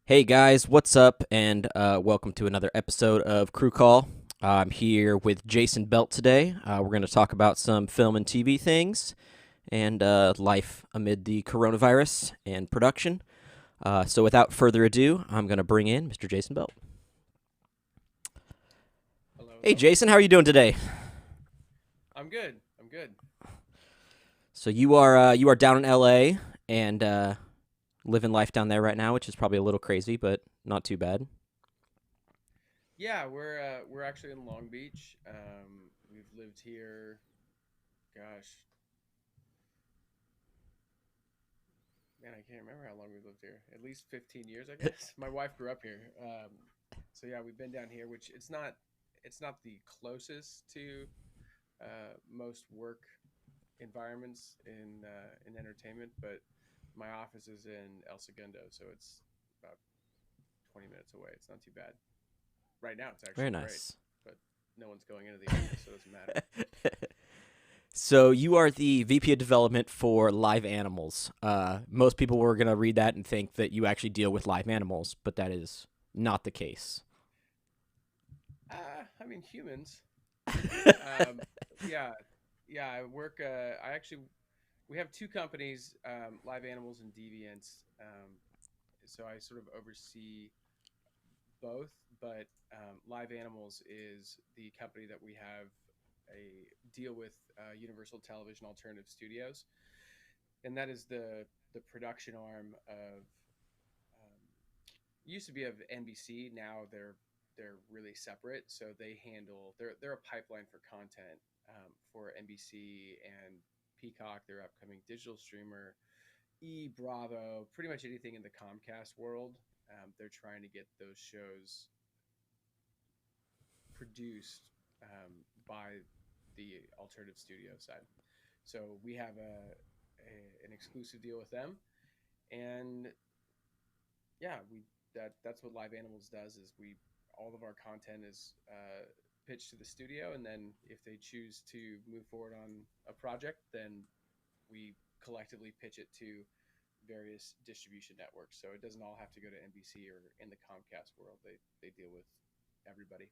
Hey guys, what's up? And welcome to another episode of Crew Call. I'm here with Jayson Belt today. We're going to talk about some film and TV things and life amid the coronavirus and production. So without further ado, I'm going to bring in Mr. Jayson Belt. Hello, Hey hello. Jason, how are you doing today? I'm good. I'm good. So you are down in LA and living life down there right now, which is probably a little crazy, but not too bad. Yeah, we're actually in Long Beach. We've lived here, gosh, man, I can't remember how long we've lived here. At least 15 years, I guess. My wife grew up here. So yeah, we've been down here, which it's not the closest to most work environments in entertainment, but my office is in El Segundo, so it's about 20 minutes away. It's not too bad. Right now, it's Very actually great, nice. but no one's going into the office, so it doesn't matter. So you are the VP of development for live animals. Most people were gonna read that and think that you actually deal with live animals, but that is not the case. I mean, humans. Um, yeah, yeah. I work. I actually, we have two companies, Live Animals and Deviants. So I sort of oversee both, but Live Animals is the company that we have a deal with Universal Television Alternative Studios, and that is the production arm of um, used to be of NBC. Now they're really separate, so they handle they're a pipeline for content for NBC and Peacock, their upcoming digital streamer, Bravo, pretty much anything in the Comcast world. They're trying to get those shows produced by the alternative studio side. So we have an exclusive deal with them, and yeah, we that's what Live Animals does. Is we all of our content is pitched to the studio, and then if they choose to move forward on a project, then we collectively pitch it to various distribution networks. So it doesn't all have to go to NBC or in the Comcast world. They deal with everybody.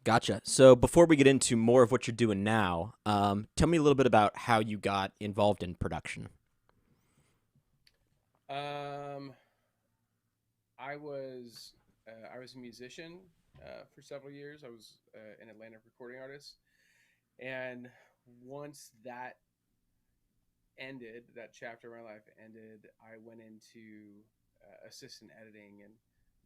Gotcha. So before we get into more of what you're doing now, tell me a little bit about how you got involved in production. Um, I was a musician for several years. I was an Atlantic recording artist, and once that chapter of my life ended, I went into assistant editing, and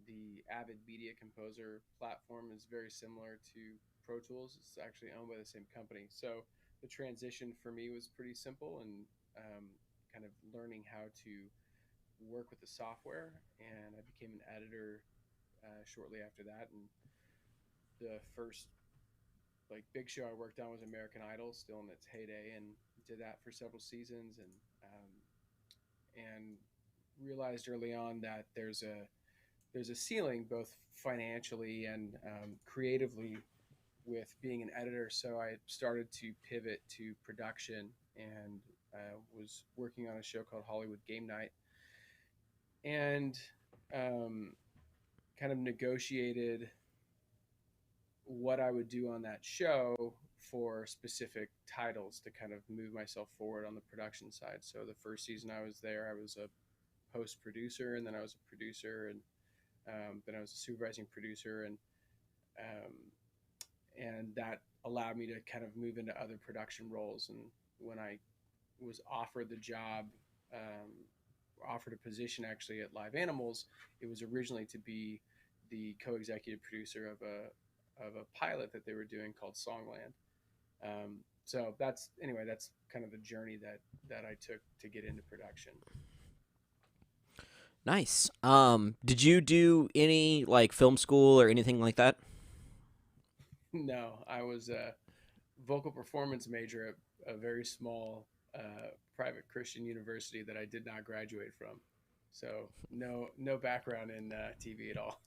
the Avid Media Composer platform is very similar to Pro Tools. It's actually owned by the same company, so the transition for me was pretty simple, and kind of learning how to work with the software. And I became an editor shortly after that. And the first big show I worked on was American Idol, still in its heyday, and did that for several seasons, and realized early on that there's a ceiling both financially and creatively with being an editor. So I started to pivot to production, and was working on a show called Hollywood Game Night, and um, kind of negotiated what I would do on that show for specific titles to kind of move myself forward on the production side. So the first season I was there, I was a post producer, and then I was a producer, and then I was a supervising producer, um, and that allowed me to kind of move into other production roles. And when I was offered the job, offered a position actually at Live Animals, it was originally to be the co-executive producer of a pilot that they were doing called Songland. So that's kind of the journey that I took to get into production. Nice. Did you do any like film school or anything like that? No, I was a vocal performance major at a very small private Christian university that I did not graduate from. So no background in TV at all.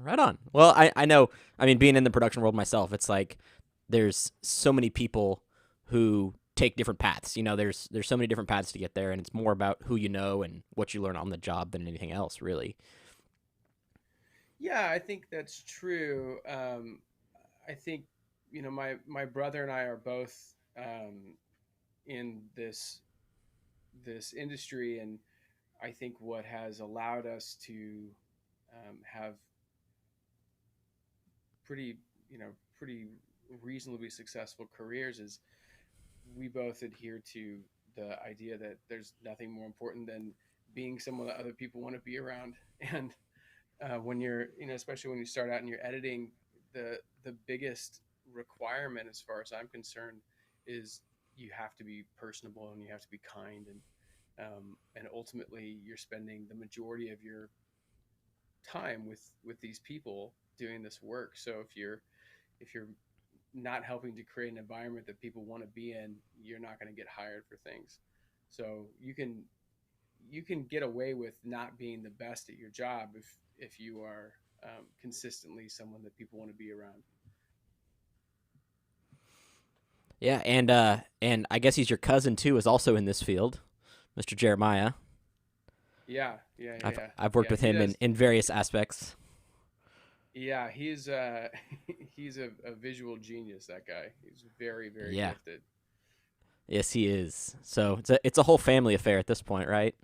Right on. Well, I know. I mean, being in the production world myself, it's like there's so many people who take different paths. There's so many different paths to get there, and it's more about who you know and what you learn on the job than anything else, really. Yeah, I think that's true. I think my brother and I are both in this industry, and I think what has allowed us to have pretty you know pretty reasonably successful careers is we both adhere to the idea that there's nothing more important than being someone that other people want to be around. And when you're, especially when you start out and you're editing, the biggest requirement, as far as I'm concerned, is you have to be personable and you have to be kind, and ultimately you're spending the majority of your time with these people doing this work. So if you're not helping to create an environment that people want to be in, you're not going to get hired for things. So you can get away with not being the best at your job if you are consistently someone that people want to be around. Yeah, and I guess he's your cousin too, is also in this field, Mr. Jeremiah. Yeah, yeah, I've yeah, I've worked yeah. with He him does. in various aspects. Yeah, he's he's a visual genius. That guy. He's very, very Yeah, gifted. yes, he is. So it's a whole family affair at this point, right?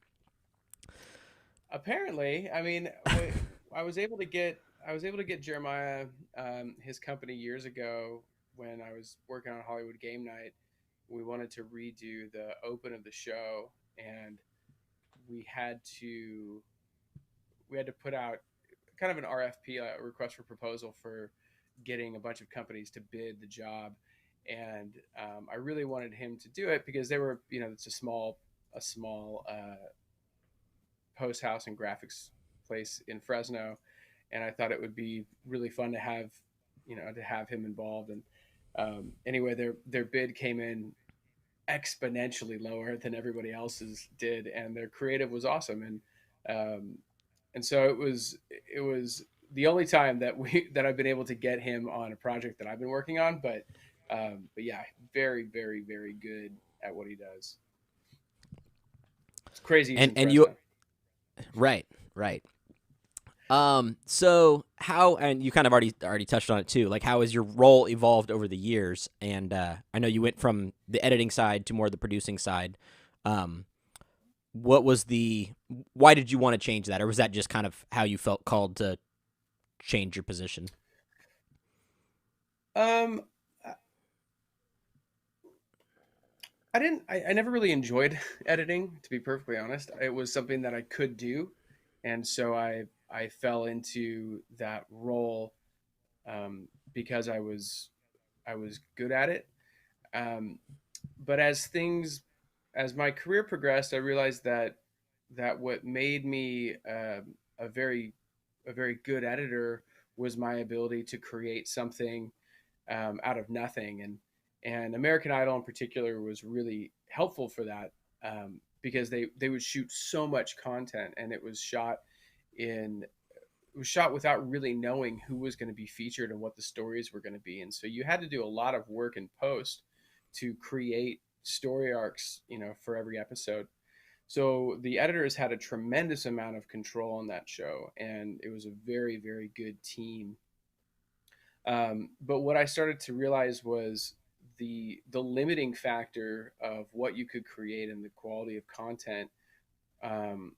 Apparently, I mean, I was able to get Jeremiah his company years ago when I was working on Hollywood Game Night. We wanted to redo the open of the show, and we had to we had to put out kind of an RFP, a request for proposal, for getting a bunch of companies to bid the job. And I really wanted him to do it because they were, it's a small post house and graphics place in Fresno, and I thought it would be really fun to have him involved. And anyway, their bid came in exponentially lower than everybody else's did, and their creative was awesome. Um, and so it was the only time that I've been able to get him on a project that I've been working on. But yeah, very, very, very good at what he does. It's crazy he's And in and you Fresno. right, right. So how, and you kind of already touched on it too. Like, how has your role evolved over the years? And I know you went from the editing side to more the producing side. Um, what was the why did you want to change that, or was that just kind of how you felt called to change your position? Um, I didn't. I never really enjoyed editing, to be perfectly honest. It was something that I could do, and so I fell into that role because I was good at it. Um, but as my career progressed, I realized that what made me a very good editor was my ability to create something out of nothing. And American Idol in particular was really helpful for that, because they would shoot so much content, and in it was shot without really knowing who was going to be featured and what the stories were going to be. And so you had to do a lot of work in post to create story arcs, for every episode. So the editors had a tremendous amount of control on that show, and it was a very, very good team. But what I started to realize was the limiting factor of what you could create and the quality of content um,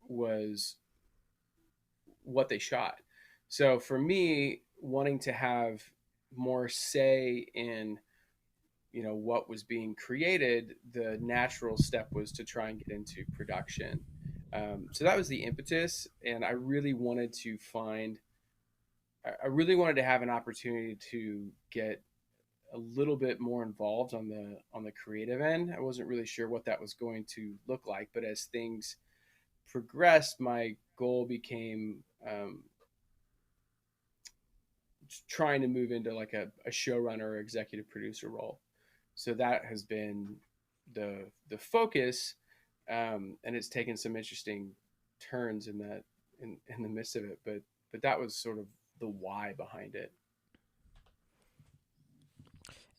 was what they shot. So for me, wanting to have more say in what was being created, the natural step was to try and get into production. So that was the impetus, and I really wanted to have an opportunity to get a little bit more involved on the creative end. I wasn't really sure what that was going to look like, but as things progressed, my goal became trying to move into like a showrunner or executive producer role. So that has been the focus, and it's taken some interesting turns in the midst of it. But but that was sort of the why behind it.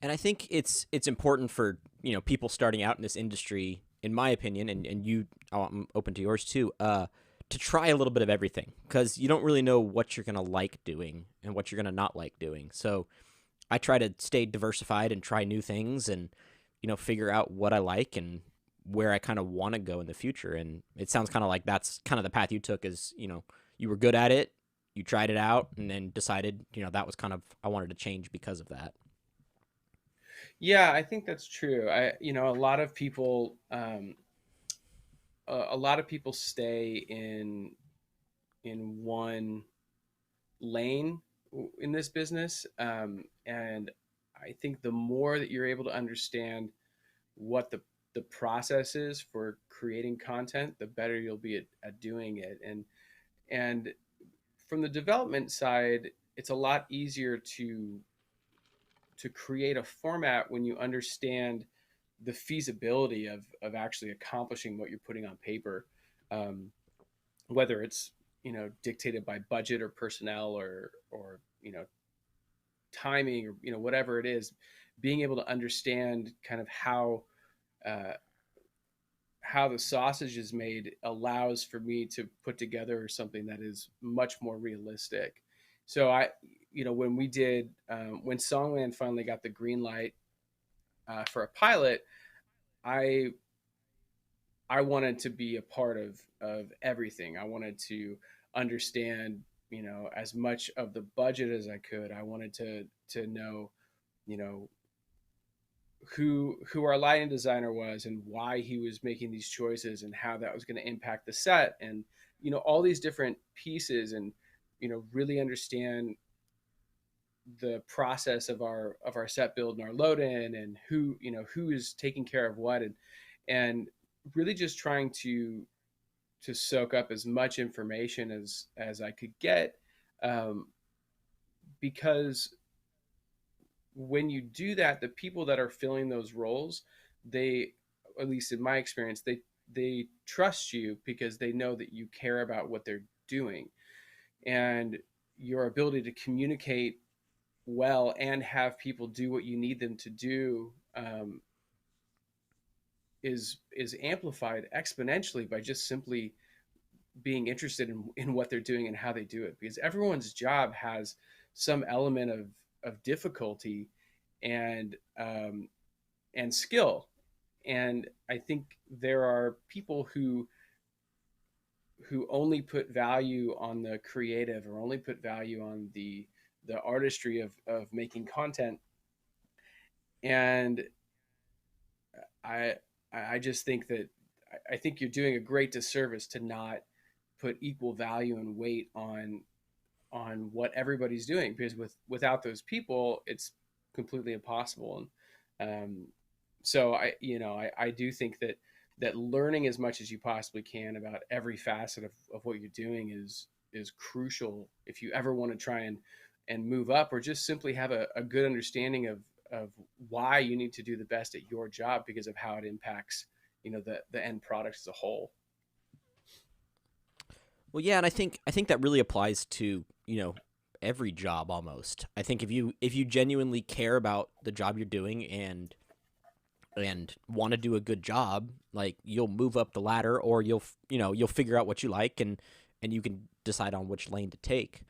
And I think it's important for people starting out in this industry, in my opinion, and you, I'm open to yours too. To try a little bit of everything because you don't really know what you're gonna like doing and what you're gonna not like doing. So I try to stay diversified and try new things and figure out what I like and where I kind of want to go in the future. And it sounds kind of like that's kind of the path you took. Is you were good at it, you tried it out, and then decided that was kind of I wanted to change because of that. Yeah, I think that's true. A lot of people, a lot of people stay in one lane in this business, and I think the more that you're able to understand what the process is for creating content, the better you'll be at doing it. And from the development side, it's a lot easier to create a format when you understand the feasibility of actually accomplishing what you're putting on paper, um, whether it's dictated by budget or personnel or timing or whatever it is. Being able to understand kind of uh, how the sausage is made allows for me to put together something that is much more realistic. So when we did, when Songland finally got the green light for a pilot, I I wanted to be a part of everything. I wanted to understand, as much of the budget as I could. I wanted to know, you know, who our lighting designer was and why he was making these choices and how that was going to impact the set, and all these different pieces, and really understand the process of our set build and our load in, and who is taking care of what, and really just trying to soak up as much information as I could get, um, because when you do that, the people that are filling those roles, they, at least in my experience, they trust you because they know that you care about what they're doing, and your ability to communicate well and have people do what you need them to do, is amplified exponentially by just simply being interested in what they're doing and how they do it, because everyone's job has some element of difficulty and and skill. And I think there are people who only put value on the creative, or only put value on the artistry of making content. And I I just think that I think you're doing a great disservice to not put equal value and weight on what everybody's doing, because without those people, it's completely impossible. And so I do think that learning as much as you possibly can about every facet of what you're doing is crucial if you ever want to try and move up, or just simply have a good understanding of why you need to do the best at your job because of how it impacts the end product as a whole. Well, yeah, and I think that really applies to every job almost. I think if you genuinely care about the job you're doing and want to do a good job, like you'll move up the ladder, or you'll figure out what you like and you can decide on which lane to take.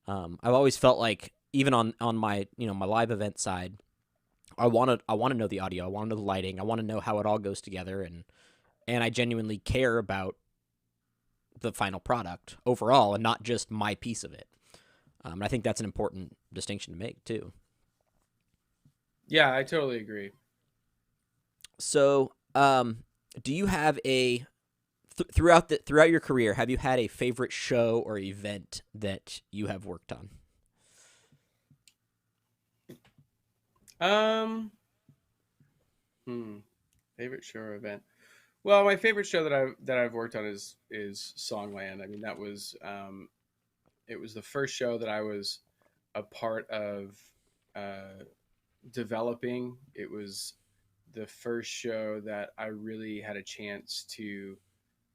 I've always felt like even on my my live event side, I want to know the audio, I want to know the lighting, I want to know how it all goes together, and I genuinely care about the final product overall and not just my piece of it. And I think that's an important distinction to make too. Yeah, I totally agree. So, do you have throughout your career, have you had a favorite show or event that you have worked on? um hmm, Favorite show or event. Well, my favorite show that I've worked on is Songland. I mean, that was it was the first show that I was a part of uh, developing. It was the first show that I really had a chance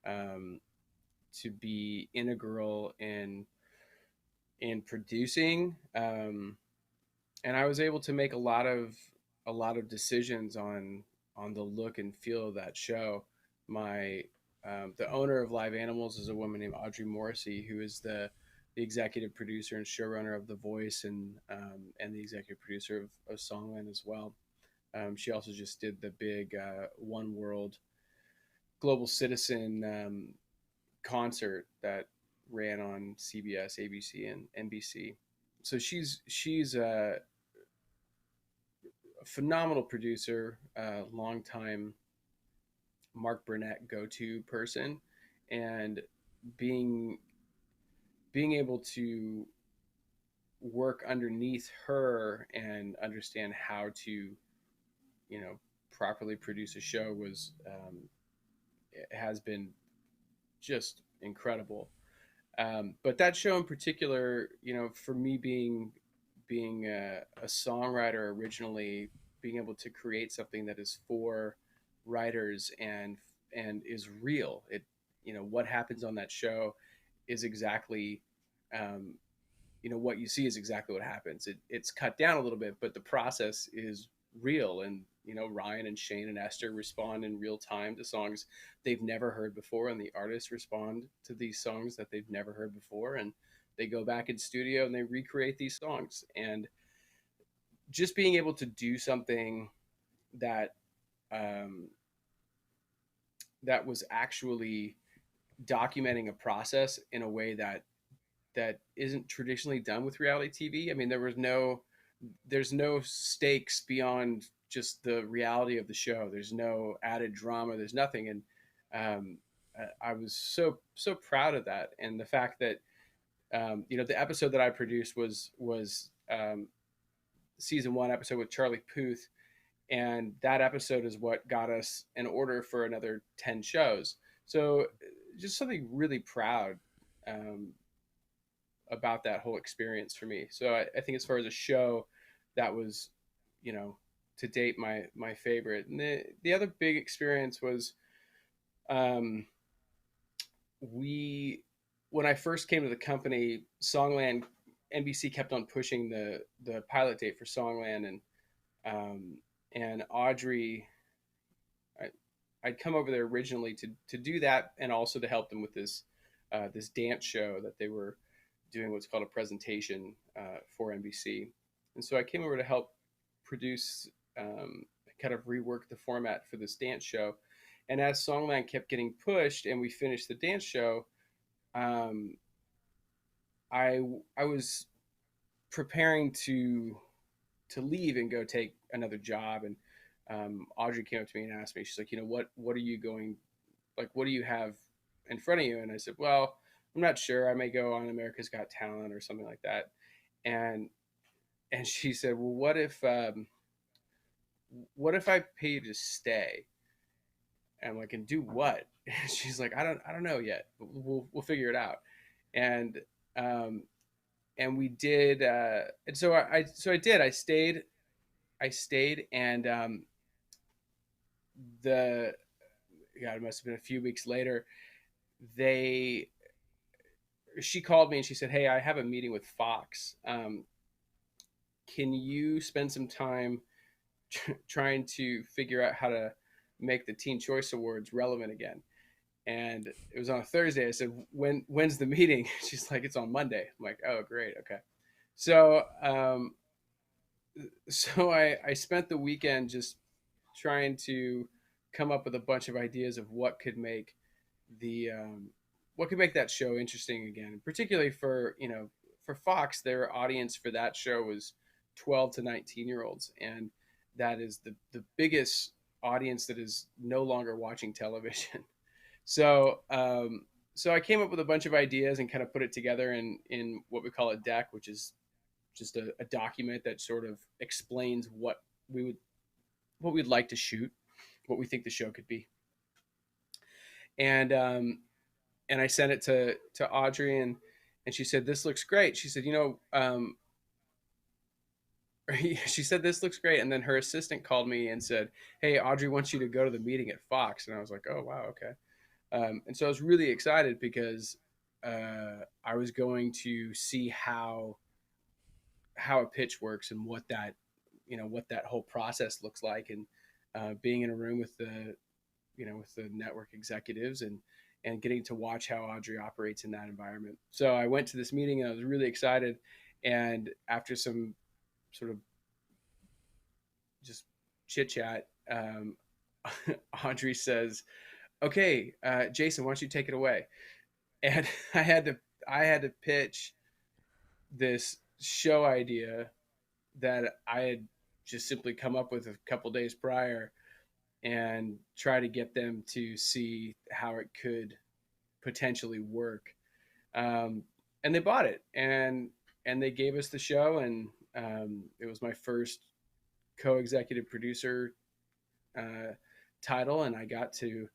um, to be integral in in producing, and I was able to make a lot of decisions on the look and feel of that show. My The owner of Live Animals is a woman named Audrey Morrissey, who is the executive producer and showrunner of The Voice, and the executive producer of Songland as well. She also just did the big One World Global Citizen concert that ran on CBS, ABC, and NBC. So she's a phenomenal producer, longtime Mark Burnett go-to person, and being being able to work underneath her and understand how to, you know, properly produce a show was it has been just incredible. But that show in particular, you know, for me being a songwriter originally, being able to create something that is for writers and is real. It, you know, what happens on that show is exactly, um, you know, what you see is exactly what happens. It's cut down a little bit, but the process is real. And you know, Ryan and Shane and Esther respond in real time to songs they've never heard before, and the artists respond to these songs that they've never heard before, and they go back in studio and they recreate these songs. And just being able to do something that um, that was actually documenting a process in a way that isn't traditionally done with reality TV. I mean, there's no stakes beyond just the reality of the show. There's no added drama. There's nothing. And um, I was so proud of that, and the fact that you know, the episode that I produced was season one episode with Charlie Puth, and that episode is what got us an order for another 10 shows. So just something really proud um, about that whole experience for me. So I think as far as a show, that was, you know, to date my favorite. And the other big experience was um, we when I first came to the company, Songland, NBC kept on pushing the pilot date for Songland, um, and Audrey, I, I'd come over there originally to do that, and also to help them with this dance show that they were doing, what's called a presentation for NBC. And so I came over to help produce, kind of rework the format for this dance show. And as Songland kept getting pushed, and we finished the dance show, um, I was preparing to leave and go take another job, and Audrey came up to me and asked me, she's like, you know, what are you going, like, what do you have in front of you? And I said, well, I'm not sure. I may go on America's Got Talent or something like that. And she said, well, what if I pay you to stay? And I'm like, and do what? And she's like, I don't know yet. But we'll figure it out. And um, and we did. And so I did. I stayed, and the God, it must have been a few weeks later. They She called me and she said, "Hey, I have a meeting with Fox. Can you spend some time trying to figure out how to make the Teen Choice Awards relevant again?" And it was on a Thursday. I said, when's the meeting?" She's like, "It's on Monday." I'm like, "Oh, great, okay." So I spent the weekend just trying to come up with a bunch of ideas of the what could make that show interesting again, particularly for, you know, for Fox. Their audience for that show was 12 to 19-year-olds, and that is the biggest audience that is no longer watching television. So so I came up with a bunch of ideas and kind of put it together in what we call a deck, which is just a document that sort of explains we would what we'd like to shoot, what we think the show could be. And I sent it to Audrey, and she said, "This looks great." She said, "You know," she said, "This looks great." And then her assistant called me and said, "Hey, Audrey wants you to go to the meeting at Fox." And I was like, "Oh wow, okay." And so I was really excited because I was going to see how a pitch works and what that what that whole process looks like, and being in a room with the with the network executives, and getting to watch how Audrey operates in that environment. So I went to this meeting and I was really excited. And after some sort of just chit chat, Audrey says, "Okay, Jayson, why don't you take it away?" And I had to pitch this show idea that I had just simply come up with a couple days prior, and try to get them to see how it could potentially work. Um, and they bought it, and they gave us the show, and it was my first co-executive producer uh, title, and I got to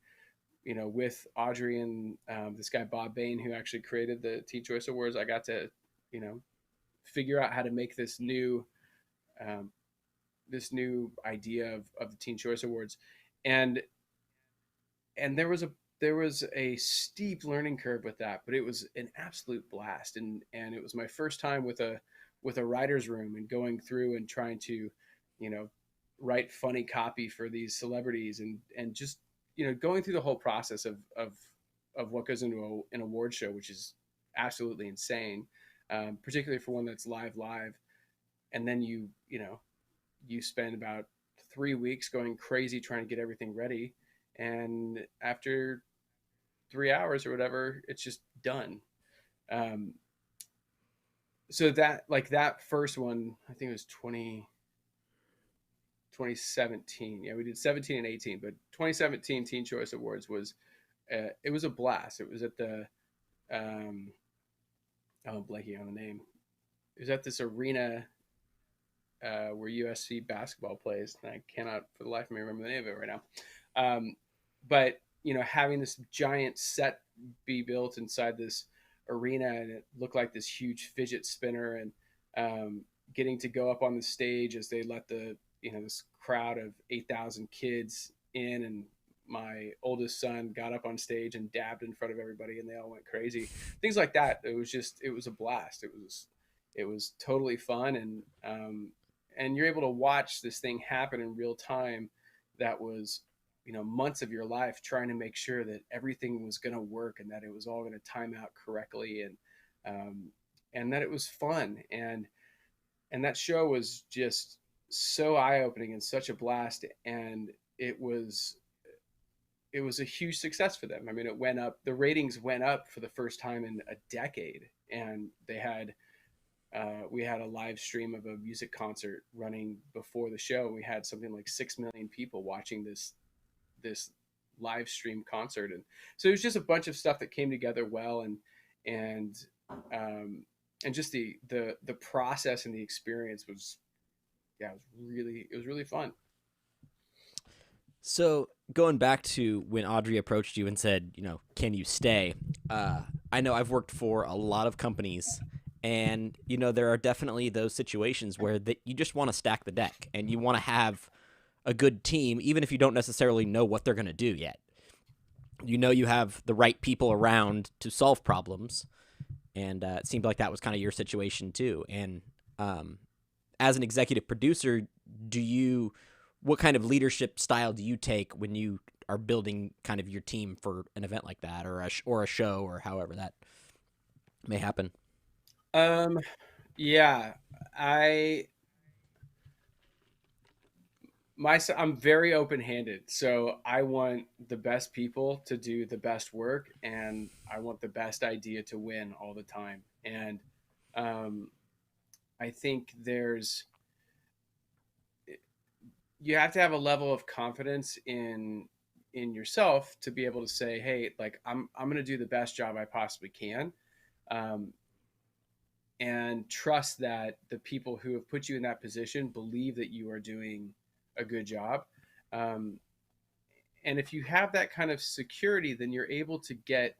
with Audrey and this guy Bob Bain, who actually created the Teen Choice Awards. I got to figure out how to make um, this new idea of the Teen Choice Awards, and there was a steep learning curve with that, but it was an absolute blast, and it was my first time with a writer's room and going through and trying to, you know, write funny copy for these celebrities, and just going through the whole process of what goes into an award show, which is absolutely insane, particularly for one that's live, and then you spend about 3 weeks going crazy trying to get everything ready, and after 3 hours or whatever, it's just done. Um, so that like that first one, I think it was 2017. Yeah, we did 17 and 18, but 2017 Teen Choice Awards was it was a blast. It was at the I'm blanking on the name. It was at this arena where USC basketball plays. And I cannot for the life of me remember the name of it right now. But having this giant set be built inside this arena, and it looked like this huge fidget spinner, and getting to go up on the stage as they let the this crowd of 8,000 kids in, and my oldest son got up on stage and dabbed in front of everybody, and they all went crazy. Things like that. It was a blast. It was totally fun, and you're able to watch this thing happen in real time. That was months of your life trying to make sure that everything was going to work, and that it was all going to time out correctly, and that it was fun, and that show was just so eye-opening and such a blast. And it was a huge success for them. I mean, it went up, the ratings went up for the first time in a decade, and they had we had a live stream of a music concert running before the show. We had something like 6 million people watching this live stream concert, and so it was just a bunch of stuff that came together well, and and just the process and the experience was, yeah, it was really fun. So going back to when Audrey approached you and said, can you stay? I know I've worked for a lot of companies, and there are definitely those situations where that you just want to stack the deck and you want to have a good team, even if you don't necessarily know what they're going to do yet. You have the right people around to solve problems, and it seemed like that was kind of your situation too. And as an executive producer, do you what kind of leadership style do you take when you are building kind of your team for an event like that, or a show, or however that may happen? um yeah, I I'm very open-handed, so I want the best people to do the best work, and I want the best idea to win all the time. And um, I think you have to have a level of confidence in yourself to be able to say, hey, like I'm going to do the best job I possibly can, um, and trust that the people who have put you in that position believe that you are doing a good job. Um, and if you have that kind of security, then you're able to get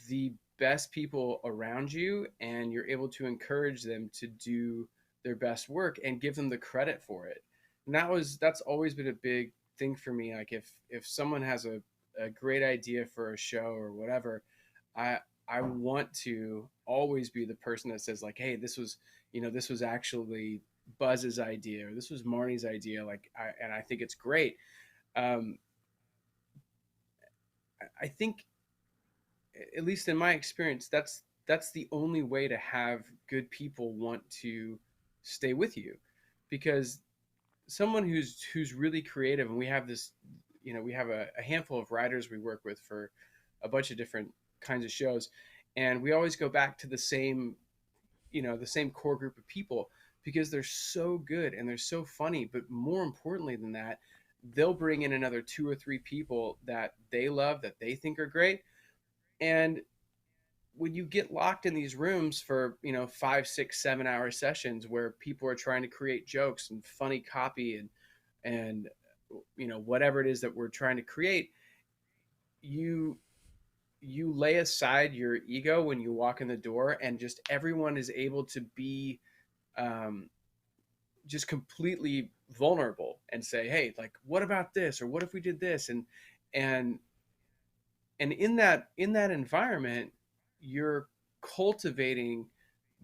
the best people around you, and you're able to encourage them to do their best work and give them the credit for it. And that's always been a big thing for me. Like if someone has a great idea for a show or whatever, I I want to always be the person that says like, hey, this was actually Buzz's idea, or this was Marnie's idea, and I think it's great. Um, I think, at least in my experience, that's the only way to have good people want to stay with you, because someone who's really creative, and we have this, we have a handful of writers we work with for a bunch of different kinds of shows, and we always go back to the same core group of people, because they're so good and they're so funny. But more importantly than that, they'll bring in another two or three people that they love, that they think are great. And when you get locked in these rooms for 5, 6, 7 hour sessions where people are trying to create jokes and funny copy, and whatever it is that we're trying to create, you you lay aside your ego when you walk in the door, and just everyone is able to be um, just completely vulnerable and say, hey, like, what about this, or what if we did this? And in that environment, you're cultivating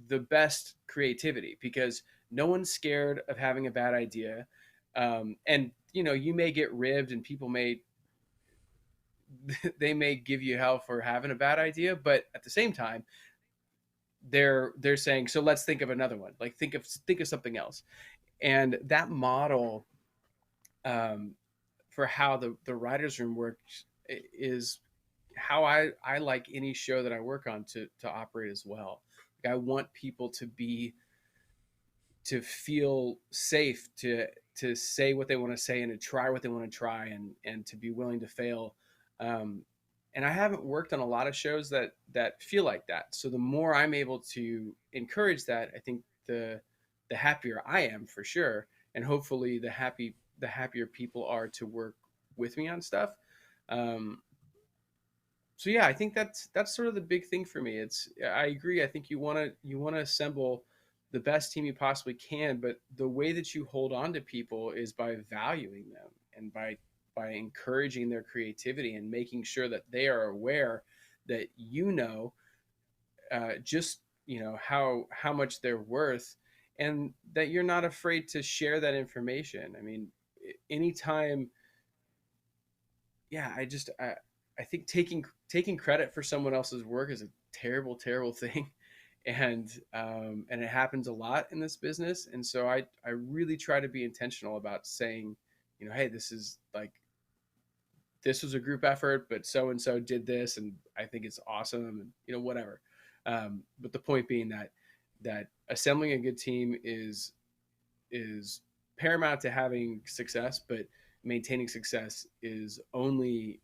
the best creativity, because no one's scared of having a bad idea. And you may get ribbed, and people may they may give you hell for having a bad idea, but at the same time, they're saying, so let's think of another one, like think of something else. And that model, um, for how the writers room works, is how I like any show that I work on to operate as well. Like, I want people to feel safe to say what they want to say, and to try what they want to try, and to be willing to fail. Um, and I haven't worked on a lot of shows that feel like that. So the more I'm able to encourage that, I think the happier I am, for sure, and hopefully the happier people are to work with me on stuff. Um, so yeah, I think that's sort of the big thing for me. I agree. I think you want to assemble the best team you possibly can, but the way that you hold on to people is by valuing them, and by encouraging their creativity, and making sure that they are aware that just how much they're worth, and that you're not afraid to share that information. I mean, anytime, yeah, I think taking credit for someone else's work is a terrible, terrible thing. And it happens a lot in this business. And so I really try to be intentional about saying, hey, this was a group effort, but so and so did this, and I think it's awesome, and whatever. But the point being that assembling a good team is paramount to having success, but maintaining success is only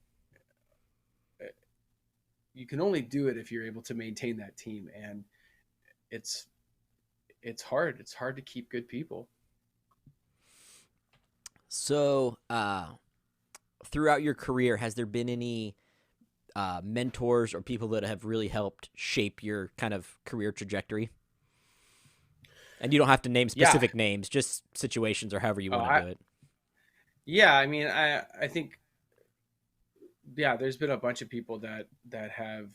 you can only do it if you're able to maintain that team. And it's it's hard to keep good people. So, throughout your career, has there been any mentors or people that have really helped shape your kind of career trajectory? And you don't have to name Yeah. specific names, just situations or however you want to I do it. Yeah, I mean, I think, yeah, there's been a bunch of people that have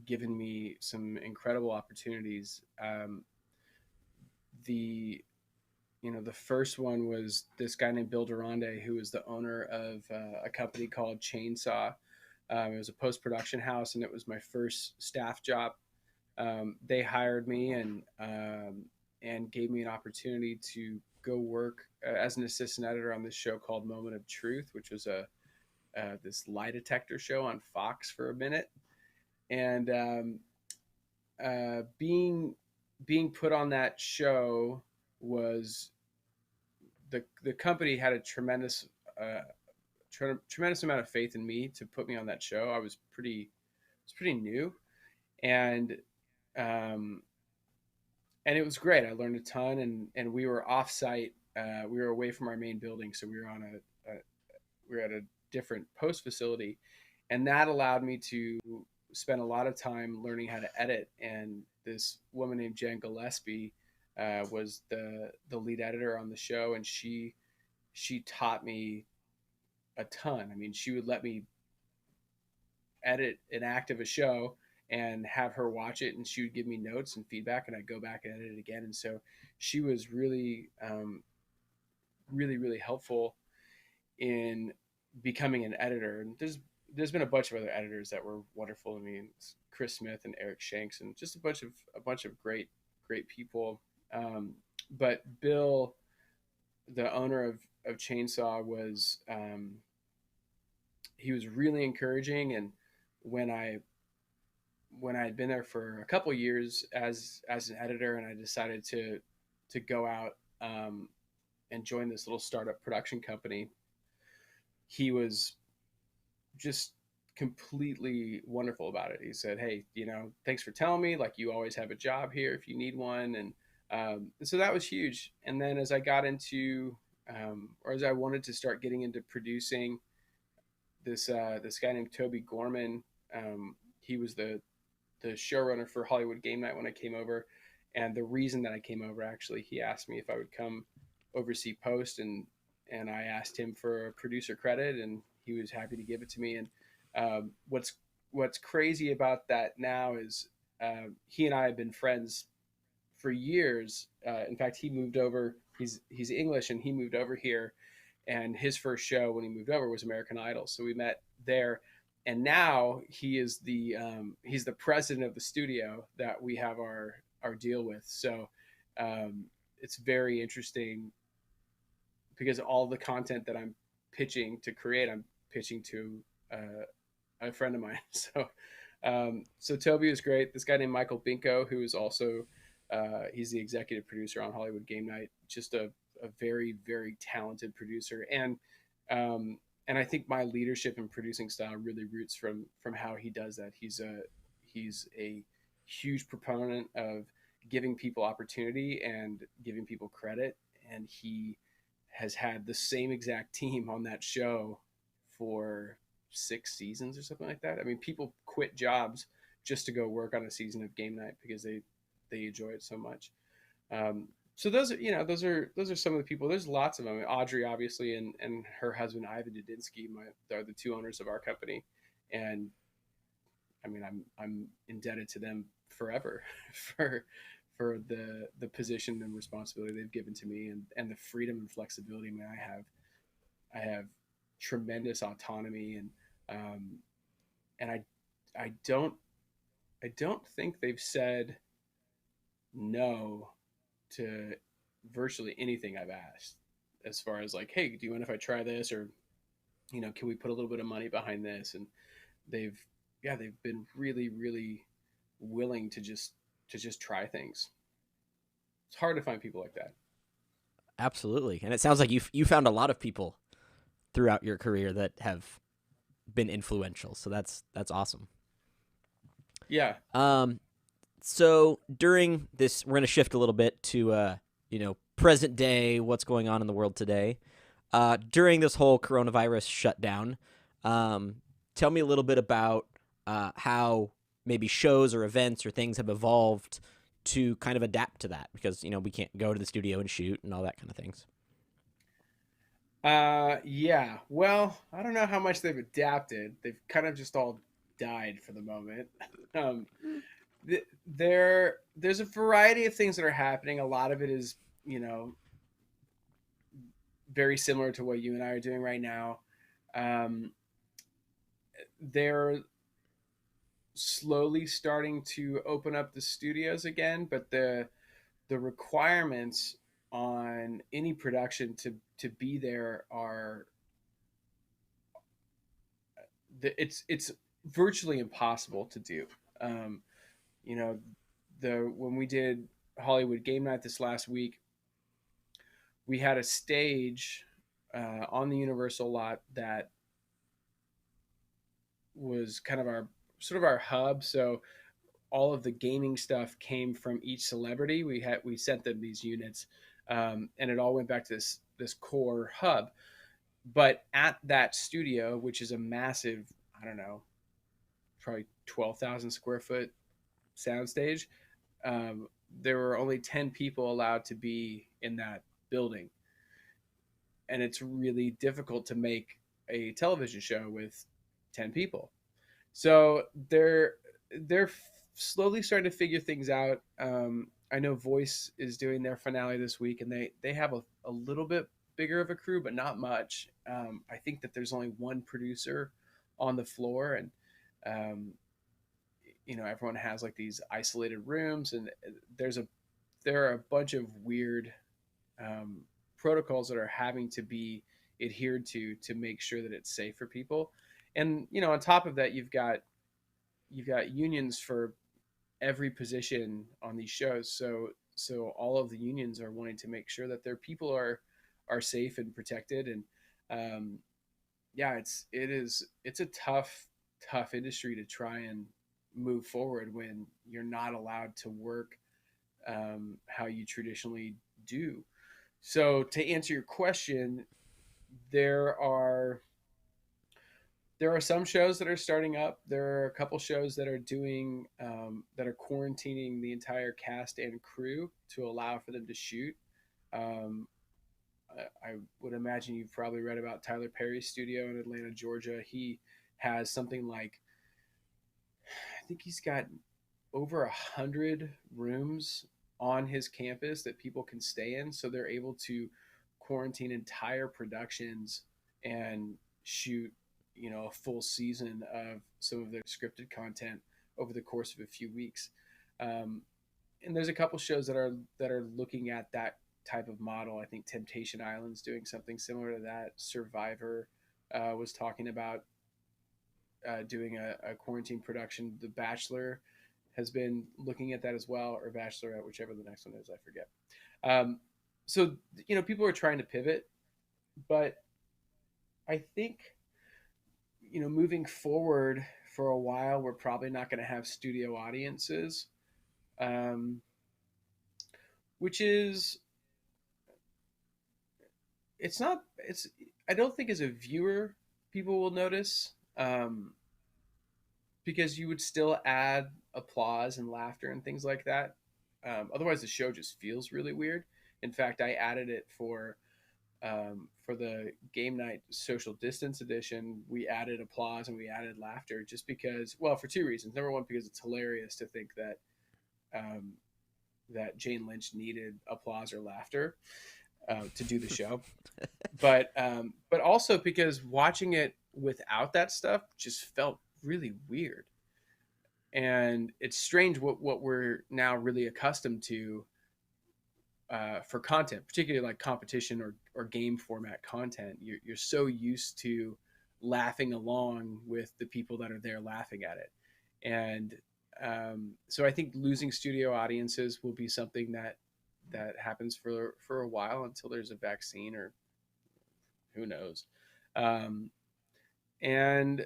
given me some incredible opportunities. The the first one was this guy named Bill Durande, who was the owner of a company called Chainsaw. It was a post production house, and it was my first staff job. They hired me, and gave me an opportunity to go work as an assistant editor on this show called Moment of Truth, which was a this lie detector show on Fox for a minute. And being put on that show was the company had a uh, tremendous amount of faith in me to put me on that show. I was pretty new, and um, and it was great. I learned a ton, and we were off site. We were away from our main building, so we were at a different post facility, and that allowed me to spend a lot of time learning how to edit. And this woman named Jen Gillespie was the lead editor on the show, and she taught me a ton. I mean, she would let me edit an act of a show and have her watch it, and she would give me notes and feedback, and I'd go back and edit it again. And so she was really, really helpful in becoming an editor. And there's been a bunch of other editors that were wonderful. I mean, Chris Smith and Eric Shanks, and just a bunch of great people. But Bill, the owner of Chainsaw, was he was really encouraging. And when I when I had been there for a couple years as an editor, and I decided to go out and join this little startup production company, he was just completely wonderful about it. He said, "Hey, thanks for telling me. Like, you always have a job here if you need one." And so that was huge. And then as I got into, or as I wanted to start getting into producing, this guy named Toby Gorman, he was the showrunner for Hollywood Game Night when I came over. And the reason that I came over, actually, he asked me if I would come oversee post, and I asked him for a producer credit, and he was happy to give it to me. And what's crazy about that now is he and I have been friends for years. In fact, he moved over. He's English, and he moved over here. And his first show when he moved over was American Idol. So we met there. And now he's the president of the studio that we have our deal with. So it's very interesting because all the content that I'm pitching to create, I'm pitching to a friend of mine. So Toby was great. This guy named Michael Binko, who is also he's the executive producer on Hollywood Game Night, just a very very talented producer. And I think my leadership and producing style really roots from how he does that. He's a huge proponent of giving people opportunity and giving people credit, and he has had the same exact team on that show for 6 seasons or something like that. I mean, people quit jobs just to go work on a season of Game Night because they enjoy it so much. So those are some of the people. There's lots of them. Audrey, obviously, and her husband Ivan Dudinsky are the two owners of our company. And I mean, I'm indebted to them forever for the position and responsibility they've given to me, and the freedom and flexibility. I mean, I have tremendous autonomy, and I don't think they've said no to virtually anything I've asked, as far as like, hey, do you mind if I try this, or can we put a little bit of money behind this? And they've they've been really really willing to just try things. It's hard to find people like that. Absolutely, and it sounds like you found a lot of people throughout your career that have been influential. So that's awesome. Yeah. Um, so during this, we're going to shift a little bit to present day, what's going on in the world today. During this whole coronavirus shutdown, tell me a little bit about how maybe shows or events or things have evolved to kind of adapt to that, because we can't go to the studio and shoot and all that kind of things. Yeah. Well, I don't know how much they've adapted. They've kind of just all died for the moment. Um, there's a variety of things that are happening. A lot of it is, very similar to what you and I are doing right now. Um, they're slowly starting to open up the studios again, but the requirements on any production to be there are it's virtually impossible to do. Um, you know, the when we did Hollywood Game Night this last week, we had a stage on the Universal lot that was kind of our sort of our hub. So all of the gaming stuff came from each celebrity. We sent them these units, and it all went back to this core hub. But at that studio, which is a massive, I don't know, probably 12,000 square foot soundstage, um, there were only 10 people allowed to be in that building, and it's really difficult to make a television show with 10 people. So they're slowly starting to figure things out. I know Voice is doing their finale this week, and they have a little bit bigger of a crew, but not much. I think that there's only one producer on the floor, and um, everyone has like these isolated rooms, and there's a there are a bunch of weird um, protocols that are having to be adhered to make sure that it's safe for people. And on top of that, you've got unions for every position on these shows. So all of the unions are wanting to make sure that their people are safe and protected. And yeah, it's a tough industry to try and move forward when you're not allowed to work how you traditionally do. So to answer your question, there are there are some shows that are starting up. There are a couple shows that are doing that are quarantining the entire cast and crew to allow for them to shoot. Um, I would imagine you've probably read about Tyler Perry's studio in Atlanta, Georgia. He has something like I think he's got over 100 rooms on his campus that people can stay in, so they're able to quarantine entire productions and shoot a full season of some of their scripted content over the course of a few weeks. um, and there's a couple shows that are looking at that type of model. I think Temptation Island's doing something similar to that. Survivor was talking about doing a quarantine production. The Bachelor has been looking at that as well, or Bachelorette, whichever the next one is, I forget. Um, so people are trying to pivot, but I think moving forward for a while, we're probably not going to have studio audiences, um, which is it's not it's I don't think as a viewer people will notice. Because you would still add applause and laughter and things like that. Otherwise, the show just feels really weird. In fact, I added it for the game night social distance edition. We added applause and we added laughter just because, well, for two reasons. Number one, because it's hilarious to think um, that Jane Lynch needed applause or laughter to do the show, but also because watching it without that stuff just felt really weird. And it's strange what we're now really accustomed to for content, particularly like competition or game format content. You're so used to laughing along with the people that are there laughing at it. And so I think losing studio audiences will be something that happens for a while until there's a vaccine, or who knows. um, and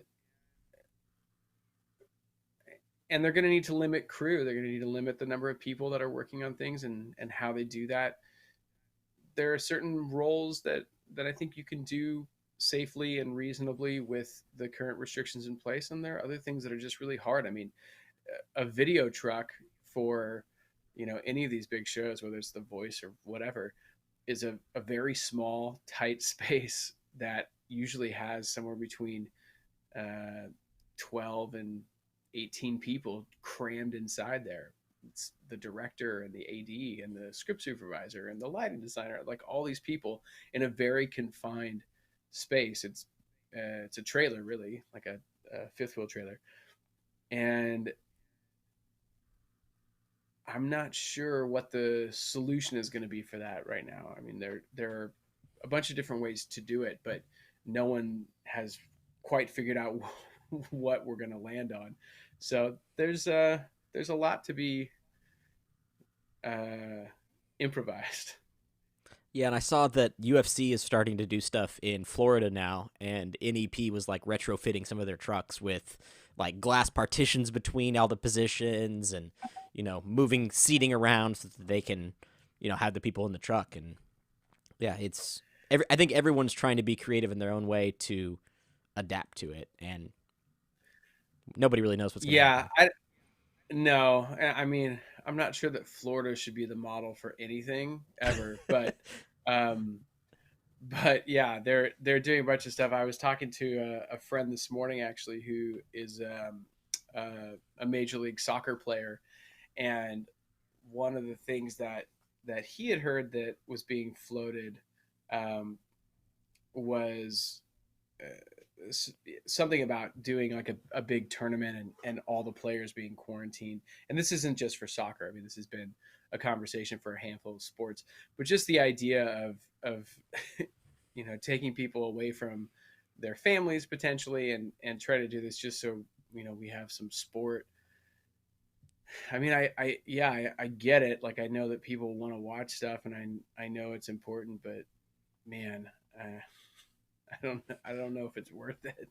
and they're going to need to limit crew. They're going to need to limit the number of people that are working on things, and how they do that. There are certain roles that I think you can do safely and reasonably with the current restrictions in place, and there are other things that are just really hard. I mean, a video truck for any of these big shows, whether it's The Voice or whatever, is a very small, tight space that usually has somewhere between uh, 12 and 18 people crammed inside there. It's the director and the AD and the script supervisor and the lighting designer, like all these people in a very confined space. It's a trailer, really, like a fifth wheel trailer. And I'm not sure what the solution is going to be for that right now. I mean, there are a bunch of different ways to do it, but no one has quite figured out what we're going to land on. So there's a lot to be uh, improvised. Yeah, and I saw that UFC is starting to do stuff in Florida now, and NEP was like retrofitting some of their trucks with like glass partitions between all the positions, and moving seating around so that they can have the people in the truck. And yeah, I think everyone's trying to be creative in their own way to adapt to it, and nobody really knows what's going to Yeah, happen. I no, I mean, I'm not sure that Florida should be the model for anything ever, but um, but yeah, they're doing a bunch of stuff. I was talking to a friend this morning actually who is a major league soccer player, and one of the things that he had heard that was being floated um, was uh, something about doing like a big tournament and all the players being quarantined. And this isn't just for soccer. I mean, this has been a conversation for a handful of sports, but just the idea of taking people away from their families potentially and try to do this just so we have some sport. I mean, I get it. Like, I know that people want to watch stuff, and I know it's important, but man, I don't know if it's worth it.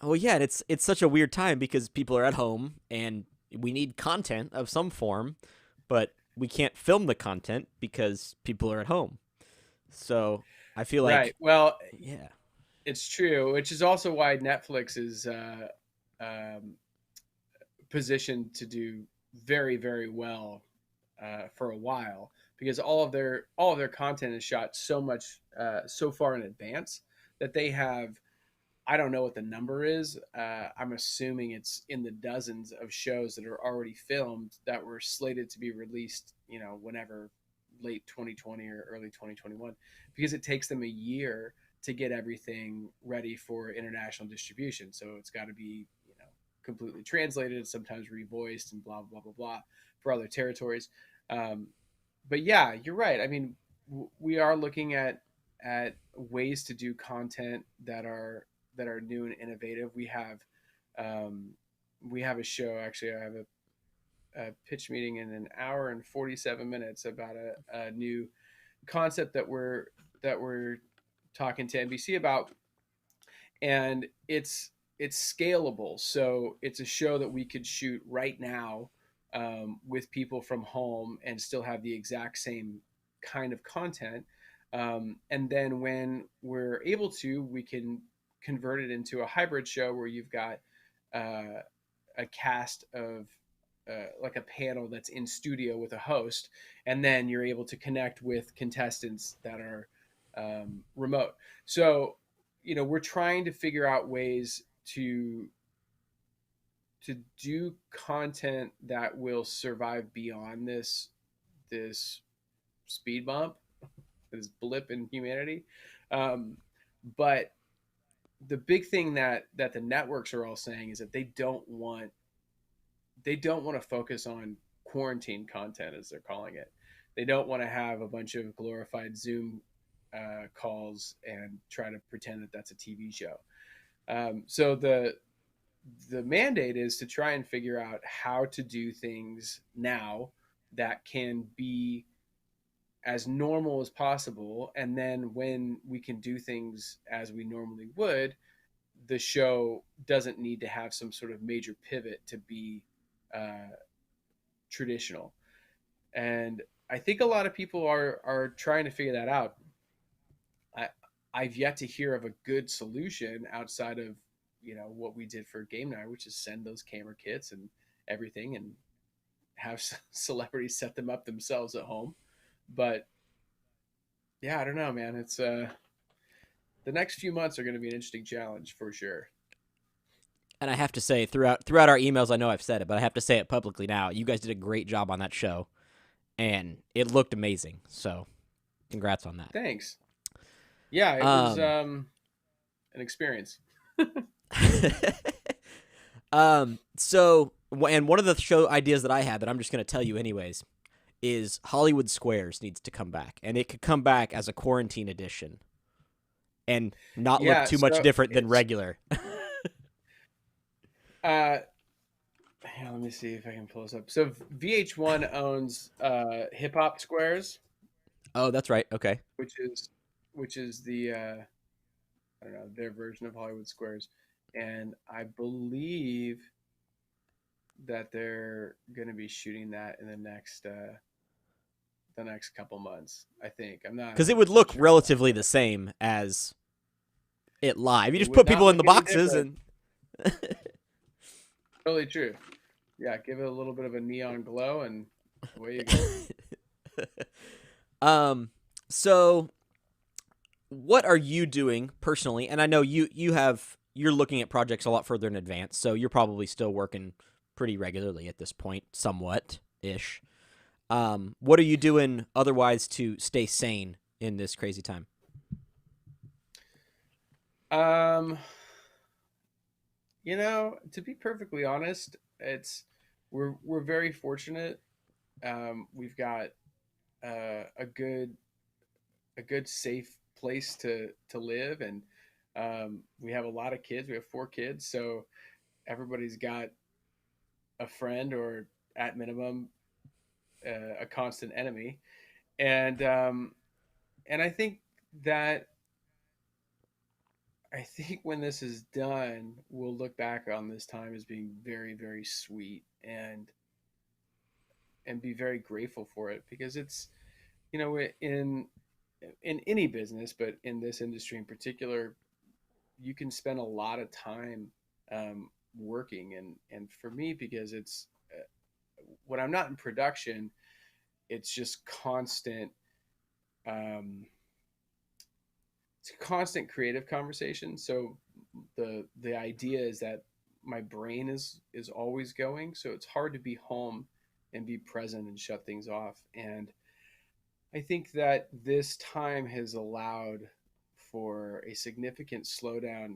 Well, yeah, and it's such a weird time because people are at home and we need content of some form, but we can't film the content because people are at home. So I feel Right. like, Well, yeah. it's true, which is also why Netflix is positioned to do very, very well for a while, because all of their content is shot so far in advance that they have. I don't know what the number is. I'm assuming it's in the dozens of shows that are already filmed that were slated to be released, whenever, late 2020 or early 2021, because it takes them a year to get everything ready for international distribution. So it's got to be, completely translated, sometimes revoiced, and blah blah blah blah for other territories. Um, but yeah, you're right. I mean, we are looking at ways to do content that are new and innovative. Um, we have a show. Actually, I have a pitch meeting in an hour and 47 minutes about a new concept that we're talking to NBC about, and it's scalable. So it's a show that we could shoot right now with people from home and still have the exact same kind of content. And then when we're able to, we can convert it into a hybrid show where you've got uh, a cast of like a panel that's in studio with a host, and then you're able to connect with contestants that are remote. So, we're trying to figure out ways to do content that will survive beyond this speed bump, this blip in humanity. Um, but the big thing that the networks are all saying is that they don't want to focus on quarantine content, as they're calling it. They don't want to have a bunch of glorified Zoom calls and try to pretend that that's a TV show. So the mandate is to try and figure out how to do things now that can be as normal as possible, and then when we can do things as we normally would, the show doesn't need to have some sort of major pivot to be uh, traditional. And I think a lot of people are trying to figure that out. I I've yet to hear of a good solution outside of what we did for game night, which is send those camera kits and everything and have celebrities set them up themselves at home. But yeah, I don't know, man. It's the next few months are going to be an interesting challenge for sure. And I have to say, throughout our emails, I know I've said it, but I have to say it publicly now. You guys did a great job on that show, and it looked amazing. So, congrats on that. Thanks. Yeah, it was Um, an experience. and one of the show ideas that I had that I'm just going to tell you anyways is Hollywood Squares needs to come back, and it could come back as a quarantine edition and not look Yeah, too much so different than it's regular. uh let me see if I can pull this up. So VH1 owns Hip Hop Squares, Oh, that's right. Okay. which is the I don't know, their version of Hollywood Squares, and I believe that they're going to be shooting that in the next couple months. I think I'm not Because it would 100% look sure on that, relatively but the same as it live. You it just would put not people in look the any boxes different. and Totally true. Yeah, give it a little bit of a neon glow, and away you go. um so what are you doing personally? And I know you're looking at projects a lot further in advance, so you're probably still working pretty regularly at this point, somewhat ish. What are you doing otherwise to stay sane in this crazy time? Um, to be perfectly honest, we're very fortunate. We've got a good safe place to live, and we have a lot of kids. We have 4 kids, so everybody's got a friend or at minimum a constant enemy, and I think that I think when this is done, we'll look back on this time as being very, very sweet and be very grateful for it because it's in any business, but in this industry in particular, you can spend a lot of time working and for me because it's when I'm not in production, it's just um, constant creative conversation. So the idea is that my brain is always going, so it's hard to be home and be present and shut things off. And I think that this time has allowed for a significant slowdown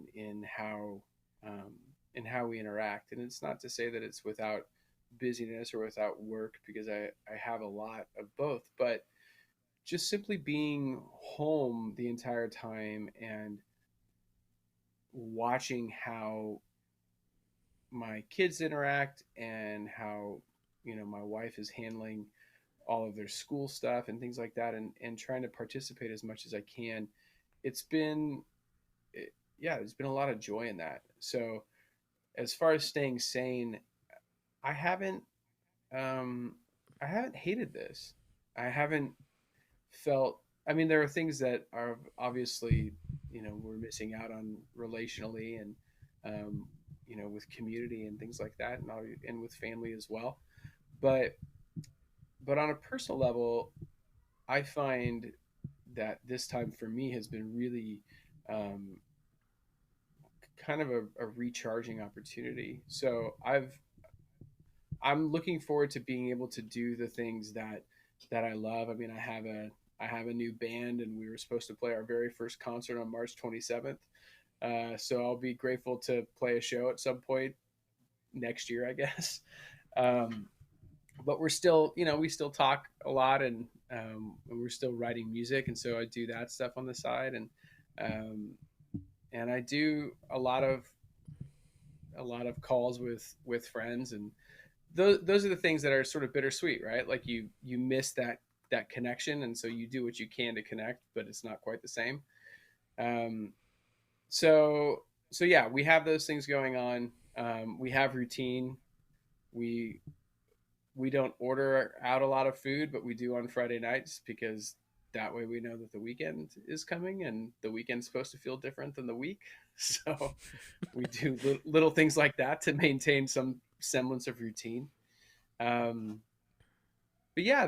um, in how we interact. And it's not to say that it's without busyness or without work because I have a lot of both, but just simply being home the entire time and watching how my kids interact and how my wife is handling all of their school stuff and things like that and trying to participate as much as I can. It's been yeah, there's been a lot of joy in that. So as far as staying sane, I haven't um I haven't hated this. I haven't felt, I mean, there are things that are obviously, we're missing out on relationally and um with community and things like that and with family as well. But on a personal level, I find that this time for me has been really um, kind of a recharging opportunity. So I'm looking forward to being able to do the things that I love. I mean, I have a new band, and we were supposed to play our very first concert on March 27th. So I'll be grateful to play a show at some point next year, I guess. Um, but we're still, we still talk a lot, and we're still writing music, and so I do that stuff on the side, um, and I do a lot of calls with friends, and those are the things that are sort of bittersweet, right? Like you miss that connection, and so you do what you can to connect, but it's not quite the same. Um, so yeah, we have those things going on. We have routine. We we don't order out a lot of food, but we do on Friday nights because that way we know that the weekend is coming and the weekend's supposed to feel different than the week. So we do little things like that to maintain some semblance of routine. Um, but yeah,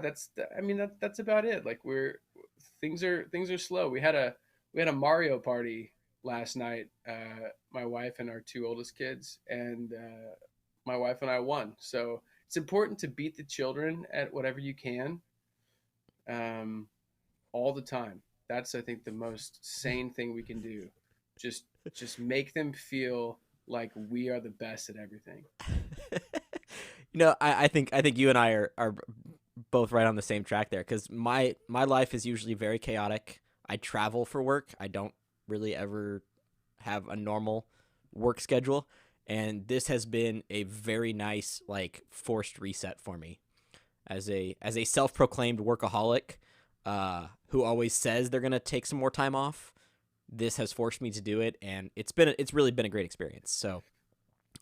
I mean, that's about it. Like things are slow. We had a Mario party last night. My wife and our 2 oldest kids, and my wife and I won. So it's important to beat the children at whatever you can, um, all the time. That's, I think, the most sane thing we can do. Just just make them feel like we are the best at everything. I think you and I are both right on the same track there because my life is usually very chaotic. I travel for work. I don't really ever have a normal work schedule, and this has been a very nice like forced reset for me as a self-proclaimed workaholic who always says they're gonna take some more time off. This has forced me to do it, and it's really been a great experience. So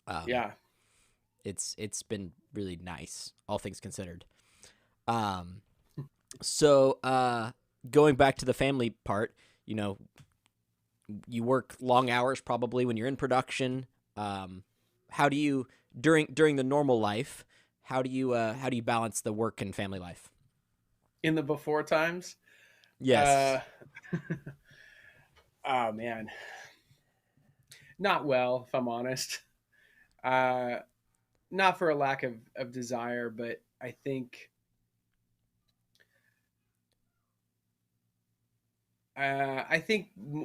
um, Yeah. it's been really nice, all things considered. Um, so going back to the family part, you know, you work long hours probably when you're in production. Um, how do you during the normal life? How do you balance the work and family life? In the before times, uh, Yes. Oh man, not well, if I'm honest. Uh, Not for a lack of desire, but I think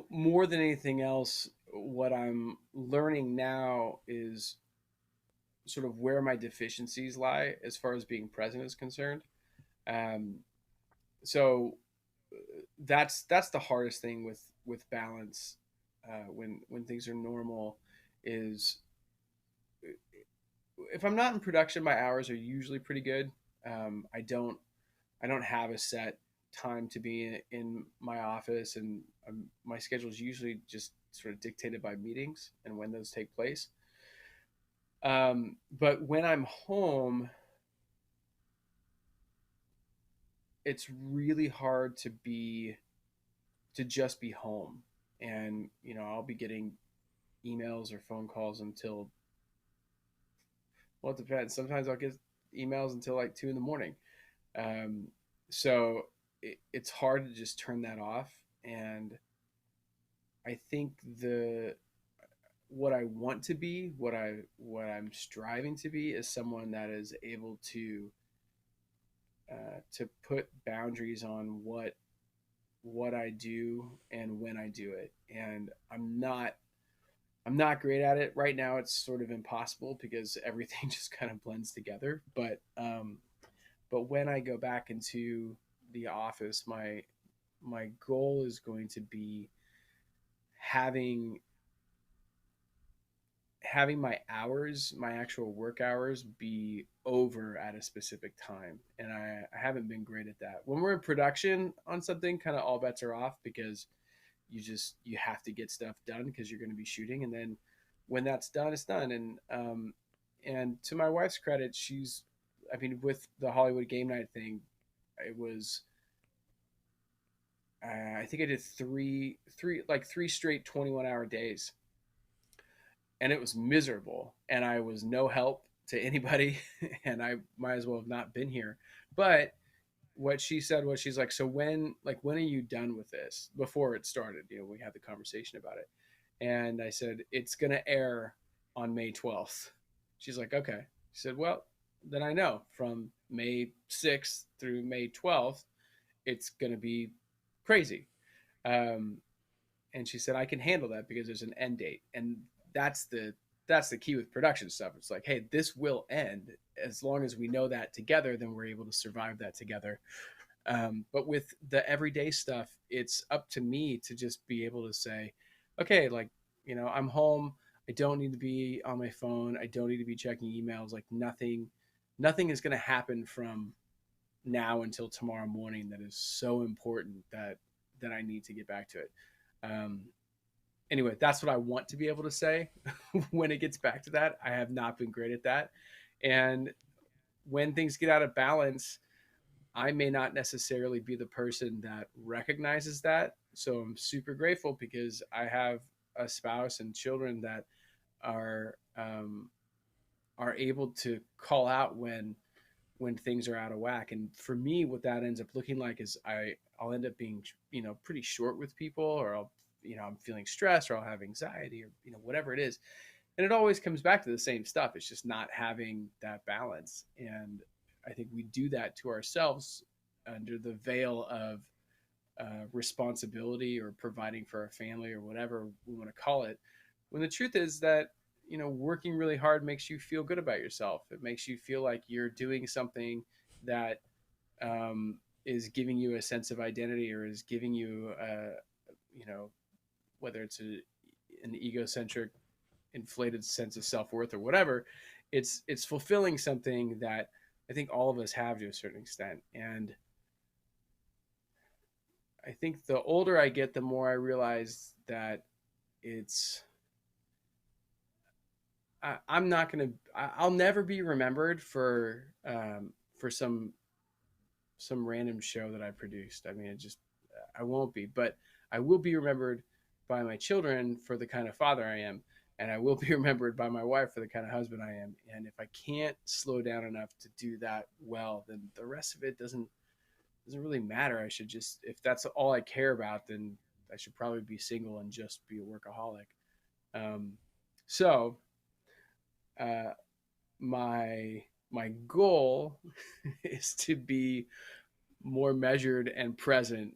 more than anything else, what I'm learning now is sort of where my deficiencies lie as far as being present is concerned. Um, so that's the hardest thing with balance when things are normal is if I'm not in production, my hours are usually pretty good. I don't have a set time to be in my office, and my schedule is usually just sort of dictated by meetings and when those take place. But when I'm home, it's really hard to just be home, and I'll be getting emails or phone calls until, well, it depends. Sometimes I'll get emails until like 2 in the morning. Um, so it's hard to just turn that off. And I think the what I want to be, what I'm striving to be, is someone that is able to put boundaries on what I do and when I do it. And I'm not great at it right now. It's sort of impossible because everything just kind of blends together. But when I go back into the office, my goal is going to be having having my hours, my actual work hours, be over at a specific time. And I haven't been great at that. When we're in production on something, kind of all bets are off because you have to get stuff done because you're going to be shooting. And then when that's done, it's done. And to my wife's credit, I mean, with the Hollywood game night thing, it was, I think I did three straight 21-hour days, and it was miserable, and I was no help to anybody, and I might as well have not been here. But what she said was, she's like, so when are you done with this? Before it started, we had the conversation about it, and I said it's gonna air on May 12th. She's like, okay. She said, well, then I know from May 6th through May 12th, it's gonna be crazy. Um, and she said I can handle that because there's an end date, and that's the that's the key with production stuff. It's like, hey, this will end. As long as we know that together, then we're able to survive that together. But with the everyday stuff, it's up to me to just be able to say, okay, like, I'm home. I don't need to be on my phone. I don't need to be checking emails. Like, nothing is going to happen from now until tomorrow morning that is so important that I need to get back to it. Um, anyway, that's what I want to be able to say when it gets back to that. I have not been great at that. And when things get out of balance, I may not necessarily be the person that recognizes that. So I'm super grateful because I have a spouse and children that are are able to call out when things are out of whack. And for me, what that ends up looking like is I'll end up being pretty short with people, or I'm feeling stressed, or I'll have anxiety, or whatever it is. And it always comes back to the same stuff. It's just not having that balance. And I think we do that to ourselves under the veil of responsibility or providing for our family or whatever we want to call it. When the truth is that, working really hard makes you feel good about yourself. It makes you feel like you're doing something that is giving you a sense of identity, or is giving you, whether it's an egocentric, inflated sense of self worth or whatever. It's fulfilling something that I think all of us have to a certain extent. And I think the older I get, the more I realize that it's I'm not gonna I'll never be remembered for some random show that I produced. I mean, it just I won't be, but I will be remembered by my children for the kind of father I am, and I will be remembered by my wife for the kind of husband I am. And if I can't slow down enough to do that well, then the rest of it doesn't really matter. I should just, if that's all I care about, then I should probably be single and just be a workaholic. So uh, my goal is to be more measured and present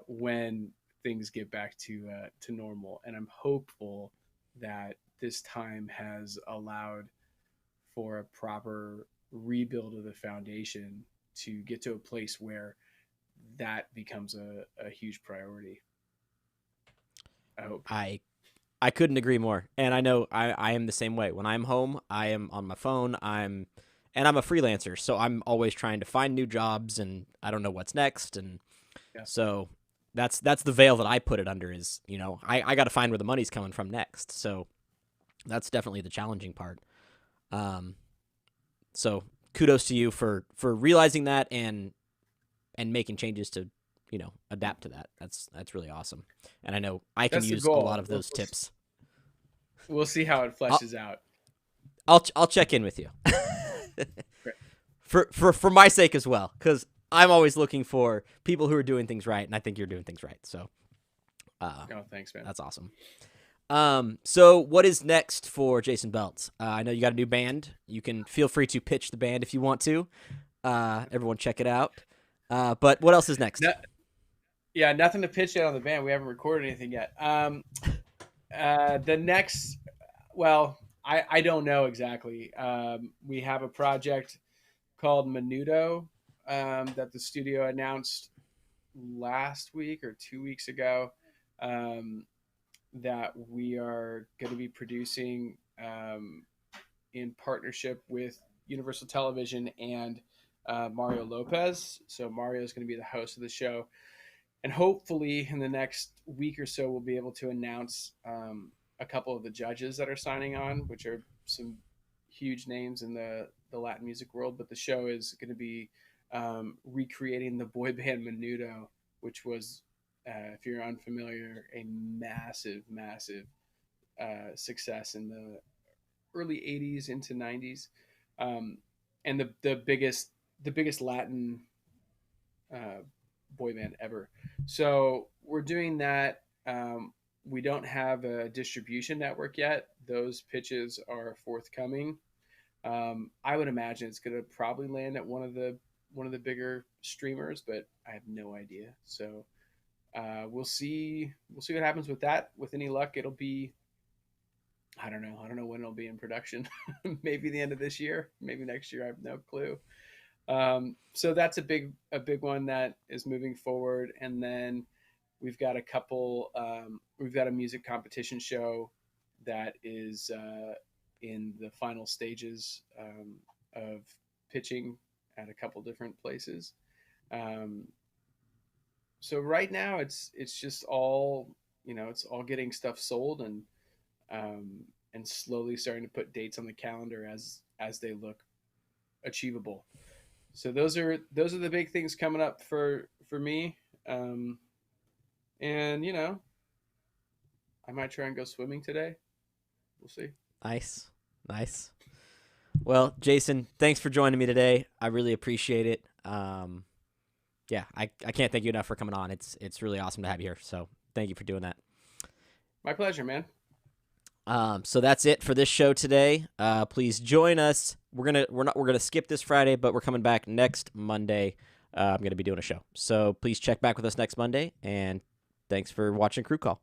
when things get back to normal, and I'm hopeful that this time has allowed for a proper rebuild of the foundation to get to a place where that becomes a huge priority. I hope. I couldn't agree more. And I know I am the same way. When I'm home, I am on my phone. And I'm a freelancer, so I'm always trying to find new jobs, and I don't know what's next. And Yeah. so that's the veil that I put it under is, I got to find where the money's coming from next. So that's definitely the challenging part. So kudos to you for realizing that and making changes to, adapt to that. That's really awesome. And I know I can That's the use a lot goal. of those tips. We'll see how it I'll, fleshes out. I'll check in with you. Great. For my sake as well, because I'm always looking for people who are doing things right, and I think you're doing things right. So, Oh, thanks, man. that's awesome. So what is next for Jayson Belt? I know you got a new band. You can feel free to pitch the band if you want to. Everyone check it out. But what else is next? Yeah, nothing to pitch yet on the band. We haven't recorded anything yet. The next, well, I don't know exactly. We have a project called Menudo that the studio announced last week or 2 weeks ago, that we are going to be producing in partnership with Universal Television and Mario Lopez. So Mario is going to be the host of the show. And hopefully in the next week or so, we'll be able to announce a couple of the judges that are signing on, which are some huge names in the Latin music world. But the show is going to be recreating the boy band Menudo, which was, if you're unfamiliar, a massive success in the early 80s into 90s, and the biggest Latin boy band ever. So we're doing that. We don't have a distribution network yet. Those pitches are forthcoming. I would imagine it's going to probably land at one of the bigger streamers, but I have no idea. So we'll see what happens with that. With any luck, it'll be, I don't know when it'll be in production. Maybe the end of this year, maybe next year. I have no clue. So that's a big one that is moving forward. And then we've got we've got a music competition show that is in the final stages of pitching at a couple different places. So right now it's just all, it's all getting stuff sold and slowly starting to put dates on the calendar as they look achievable. So those are the big things coming up for me. And I might try and go swimming today. We'll see. Nice. Well, Jayson, thanks for joining me today. I really appreciate it. Yeah, I can't thank you enough for coming on. It's really awesome to have you here. So thank you for doing that. My pleasure, man. So that's it for this show today. Please join us. We're gonna skip this Friday, but we're coming back next Monday. I'm gonna be doing a show. So please check back with us next Monday, and thanks for watching Crew Call.